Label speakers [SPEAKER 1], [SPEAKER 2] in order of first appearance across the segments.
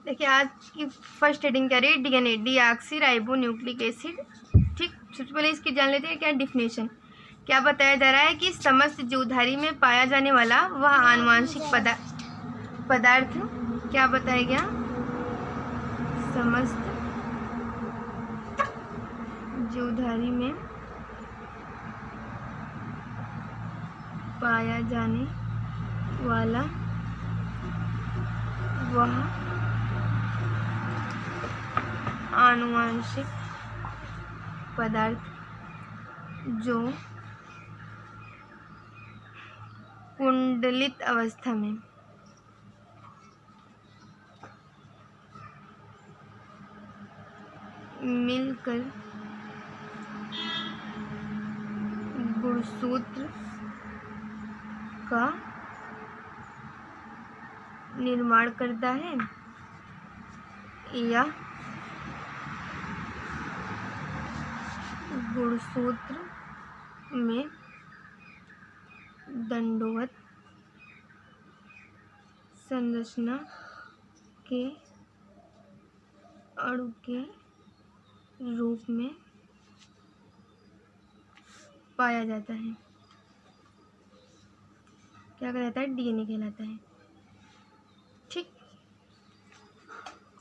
[SPEAKER 1] देखिए आज की फर्स्ट हेडिंग क्या रही है, DNA deoxy ribo nucleic acid. ठीक, सबसे पहले इसकी जान लेते हैं क्या डिफिनेशन। क्या बताया जा रहा है कि समस्त जीवधारी में पाया जाने वाला वह आनुवांशिक पदार्थ क्या बताया गया, समस्त जीवधारी में पाया जाने वाला वह आनुवांशिक पदार्थ जो कुंडलित अवस्था में मिलकर गुणसूत्र का निर्माण करता है या गुणसूत्र में दंडवत संरचना के अणु के रूप में पाया जाता है, क्या कहलाता है, डीएनए कहलाता है। ठीक,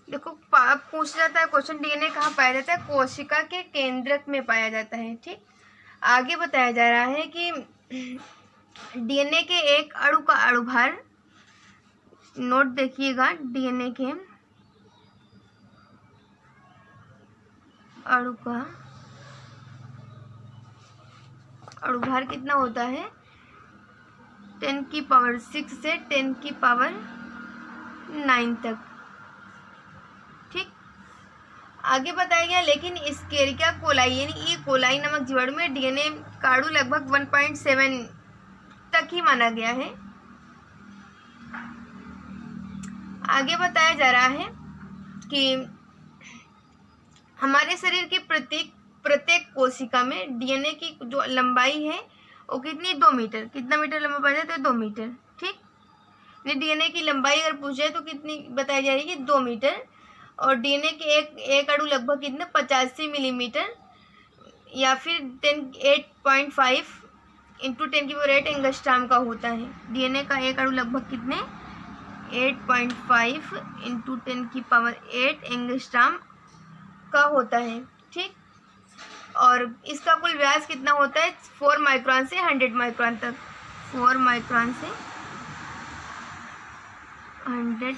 [SPEAKER 1] देखो पूछ जाता है क्वेश्चन, डीएनए कहाँ पाया जाता है, कोशिका के केंद्रक में पाया जाता है। ठीक, आगे बताया जा रहा है कि डीएनए के एक अणु का अणुभार, नोट देखिएगा, डीएनए के अणु का अणुभार कितना होता है, 10⁶ से 10⁹ तक। ठीक, आगे बताया गया लेकिन एस्केरिका कोलाई यानी ई कोलाई नामक जीवाणु में डीएनए का अणु लगभग 1.7 तक ही माना गया है। आगे बताया जा रहा है कि हमारे शरीर की प्रत्येक कोशिका में डीएनए की जो लंबाई है वो कितनी, 2 मीटर। कितना मीटर लंबा पाया जाता है, 2 मीटर। ठीक, डीएनए की लंबाई अगर पूछ जाए तो कितनी बताई जा रही है, 2 मीटर। और डीएनए के एक अणु लगभग कितने, 85 मिलीमीटर या फिर 8.5 इंटू 10⁸ एंगस्ट्राम का होता है। डीएनए का एक अणु लगभग कितने, 8.5 इंटू 10⁸ एंगस्ट्राम का होता है। ठीक, और इसका कुल व्यास कितना होता है, 4 माइक्रोन से 100 माइक्रोन तक, 4 माइक्रोन से 100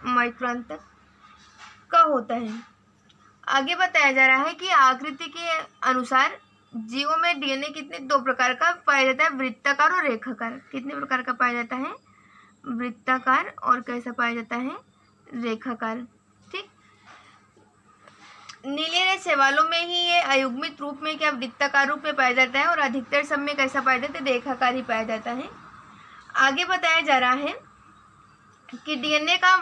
[SPEAKER 1] माइक्रोन तक का होता है। आगे बताया जा रहा है कि आकृति के अनुसार जीवों में डीएनए कितने, 2 प्रकार का पाया जाता है, वृत्ताकार और रेखाकार। कितने प्रकार का पाया जाता है, वृत्ताकार और कैसा पाया जाता है, रेखाकार। ठीक, नीले शैवालों में ही ये अयुग्मित रूप में क्या वृत्ताकार रूप में पाया जाता है और अधिकतर सब में कैसा पाया जाता है, रेखाकार ही पाया जाता है। आगे बताया जा रहा है कि डीएनए का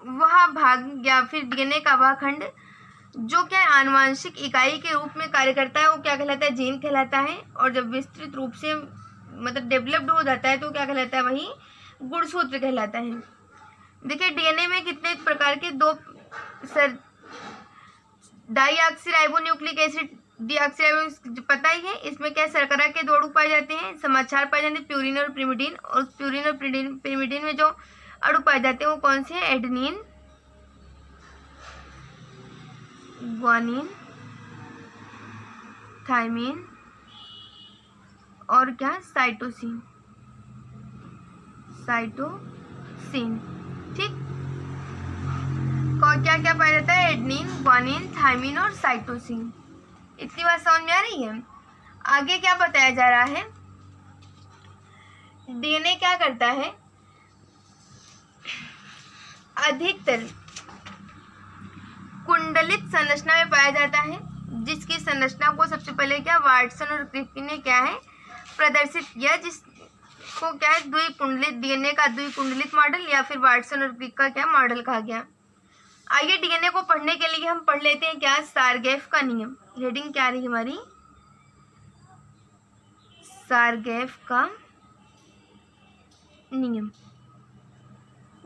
[SPEAKER 1] वह भाग या फिर डीएनए का वह खंड जो क्या आनुवांशिक इकाई के रूप में कार्य करता है वो क्या कहलाता है, जीन कहलाता है। और जब विस्तृत रूप से मतलब डेवलप्ड हो जाता है तो क्या कहलाता है, वही गुणसूत्र कहलाता है। देखिए डीएनए में कितने प्रकार के डाईऑक्सीराइबोन्यूक्लिक एसिड, डीऑक्सीराइबो पता ही है, इसमें क्या शर्करा के 2 अणु पाए जाते हैं, समाचार पाए जाते हैं, प्यूरिन और पिरिमिडीन। और प्यूरिन और पिरिमिडीन में जो अणु पाए जाते हैं वो कौन से हैं, एडेनिन, ग्वानिन, थायमिन और क्या, साइटोसिन। ठीक, क्या क्या पाया जाता है, एडेनिन, ग्वानिन, थायमिन और साइटोसिन। इतनी बात समझ में आ रही है। आगे क्या बताया जा रहा है, डीएनए क्या करता है, अधिकतर कुंडलित संरचना में पाया जाता है, जिसकी संरचना को सबसे पहले क्या वाटसन और क्रिक ने क्या है प्रदर्शित किया, जिसको क्या है द्विकुंडलित, डीएनए का द्विकुंडलित मॉडल या फिर वाटसन और क्रिक का क्या मॉडल कहा गया। आइए डीएनए को पढ़ने के लिए हम पढ़ लेते हैं क्या, सारगेफ का नियम। हेडिंग क्या रही हमारी, सारगेफ का नियम।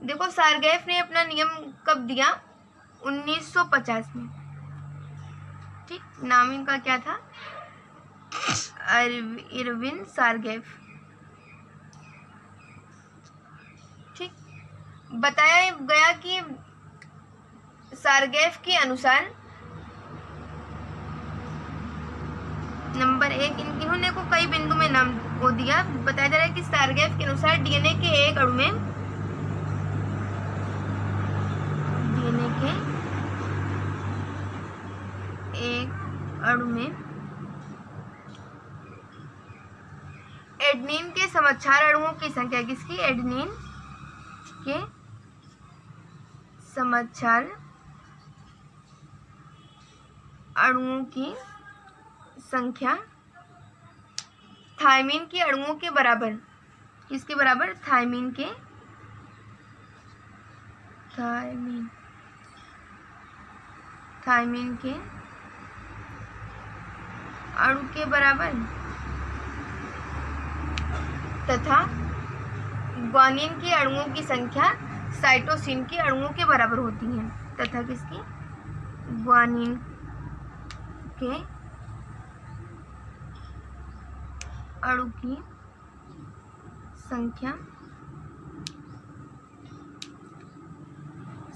[SPEAKER 1] देखो सारगेफ ने अपना नियम कब दिया? 1950 में। ठीक, नाम इनका क्या था? इरविन सारगेफ। ठीक, बताया गया कि सारगेफ के अनुसार नंबर 1, इन्होंने को कई बिंदु में नाम को दिया। बताया जा रहा है कि सारगेफ के अनुसार डीएनए के एक अणु में एडेनिन के समक्षार अणुओं की संख्या, किसकी? एडेनिन के समक्षार अणुओं की संख्या थायमीन के अणुओं के बराबर। किसके बराबर? थायमीन के अणु के बराबर तथा ग्वानिन के अणुओं की संख्या साइटोसिन के अणुओं के बराबर होती है। तथा किसकी? ग्वानिन के अणु की संख्या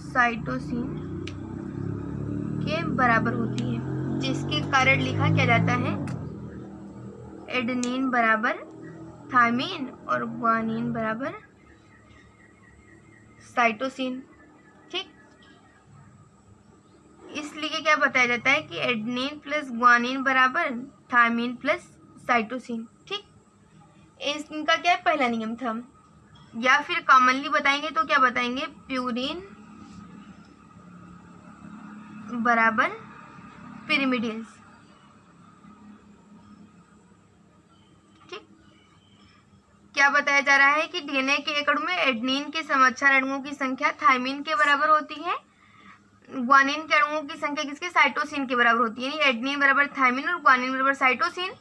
[SPEAKER 1] साइटोसिन के बराबर होती है, जिसके कारण लिखा क्या जाता है? एडेनिन बराबर थायमीन और ग्वानिन बराबर साइटोसिन। ठीक, इसलिए क्या बताया जाता है कि एडेनिन प्लस ग्वानिन बराबर थायमीन प्लस साइटोसिन। ठीक, इनका क्या पहला नियम था। या फिर कॉमनली बताएंगे तो क्या बताएंगे? प्यूरिन बराबर पिरिमिडिन्स। ठीक, क्या बताया जा रहा है कि डीएनए के एक अणु में एडेनिन के समक्षार अणुओं की संख्या थायमीन के बराबर होती है, ग्वानिन के अणुओं की संख्या किसके? साइटोसिन के बराबर होती है। यानी एडेनिन बराबर थायमीन और ग्वानिन बराबर साइटोसिन।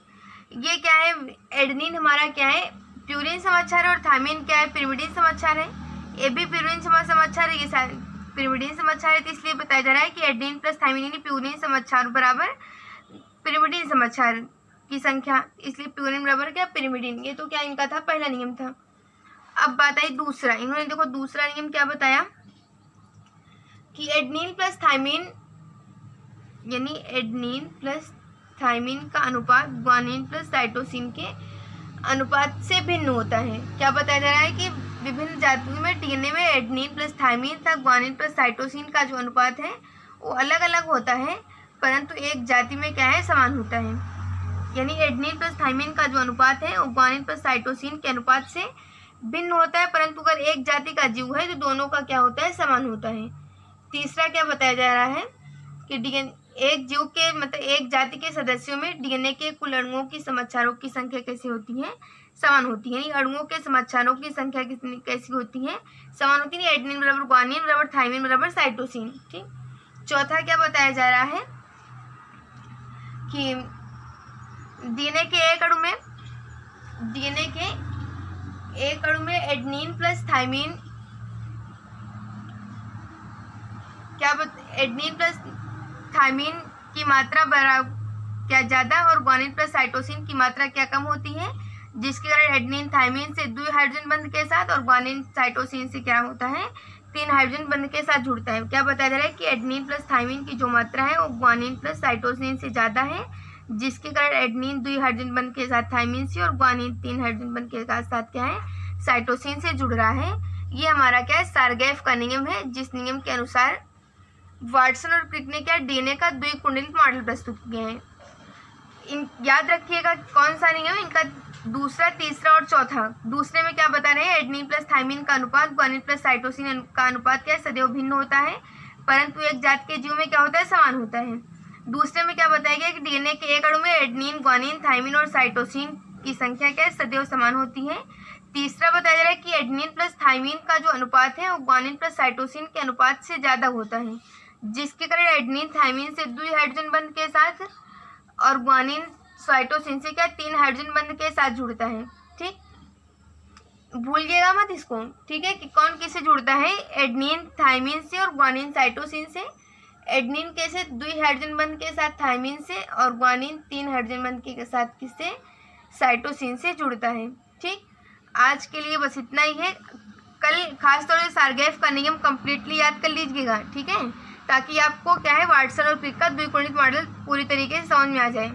[SPEAKER 1] ये क्या है? एडेनिन हमारा क्या है? प्यूरिन समक्षार है और थायमीन क्या है? पिरिमिडिन समक्षार है। ये भी प्यूरिन समक्षार है, ये पिरिमिडिन समक्षार है। तो इसलिए बताया जा रहा है कि एडेनिन प्लस थायमीन यानी प्यूरिन समक्षार बराबर पिरिमिडिन समक्षार की संख्या, इसलिए प्यूरिन बराबर क्या? पिरिमिडिन। ये तो क्या इनका था? पहला नियम था। अब बात आई दूसरा। इन्होंने देखो दूसरा नियम क्या बताया कि एडेनिन प्लस थायमीन यानी एडेनिन प्लस थायमीन का अनुपात ग्वानिन प्लस साइटोसिन के अनुपात से भिन्न होता है। क्या बताया जा रहा है कि विभिन्न जातियों में डीएनए में एडेनिन प्लस थायमीन तथा ग्वानिन प्लस साइटोसिन का जो अनुपात है वो अलग अलग होता है, परंतु एक जाति में क्या है? समान होता है। यानी एडेनिन प्लस थायमीन का जो अनुपात है वो ग्वानिन प्लस साइटोसिन के अनुपात से भिन्न होता है, परंतु अगर एक जाति का जीव है तो दोनों का क्या होता है? समान होता है। तीसरा क्या बताया जा रहा है कि डीएनए एक जीव के मतलब एक जाति के सदस्यों में डीएनए के कुल अणुओं की समक्षारों की संख्या कैसी होती है? समान होती है। यानी अणुओं के समक्षारों की संख्या कितनी कैसी होती है? समान होती है। एडेनिन बराबर ग्वानिन बराबर थायमीन बराबर साइटोसिन। ठीक, चौथा क्या बताया जा रहा है कि डीएनए के एक अणु में adenine plus thymine adenine plus thymine की मात्रा क्या ज़्यादा और ग्वानिन प्लस साइटोसिन की मात्रा क्या कम होती है, जिसके कारण एडेनिन थायमीन से 2 हाइड्रोजन बंध के साथ और ग्वानिन साइटोसिन से क्या होता है? 3 हाइड्रोजन बंध के साथ जुड़ता है। क्या बताया जा रहा है कि एडेनिन प्लस थायमीन की जो मात्रा है वो ग्वानिन प्लस साइटोसिन से ज़्यादा है, जिसके कारण एडेनिन 2 हाइड्रोजन बंध के साथ थायमीन से और ग्वानिन 3 हाइड्रोजन बंध के साथ क्या है? साइटोसिन से जुड़ रहा है। ये हमारा क्या है? सारगेफ का नियम है, जिस नियम के अनुसार वाटसन और क्रिक ने क्या डीएनए का द्विकुंडलित मॉडल प्रस्तुत किए हैं। याद रखिएगा कौन सा नियम? इनका दूसरा, तीसरा और चौथा। दूसरे में क्या बता रहे हैं? एडेनिन प्लस थायमीन का अनुपात ग्वानिन प्लस साइटोसिन का अनुपात क्या सदैव भिन्न होता है, परंतु एक जात के जीव में क्या होता है? समान होता है। दूसरे में क्या बताया गया कि डीएनए के एक अणु में एडेनिन, ग्वानिन, थायमीन और साइटोसिन की संख्या क्या सदैव समान होती है। तीसरा बताया जा रहा है कि एडेनिन प्लस थायमीन का जो अनुपात है वो ग्वानिन प्लस साइटोसिन के अनुपात से ज़्यादा होता है, जिसके कारण एडेनिन थायमीन से 2 हाइड्रोजन बंध के साथ और ग्वानिन साइटोसिन से क्या 3 हाइड्रोजन बंध के साथ जुड़ता है। ठीक, भूलिएगा मत इसको, ठीक है, कि कौन किससे जुड़ता है, एडेनिन थायमिन से और ग्वानिन साइटोसिन से। एडेनिन कैसे 2 हाइड्रोजन बंध के साथ थायमिन से, और ग्वानिन 3 हाइड्रोजन बंध के साथ किससे, साइटोसिन से जुड़ता है। ठीक, आज के लिए बस इतना ही है। कल खासतौर से सारगेफ का नियम कंप्लीटली याद कर लीजिएगा, ठीक है, ताकि आपको क्या है वाटसन और क्रिक का द्विकोणित मॉडल पूरी तरीके से समझ में आ जाए।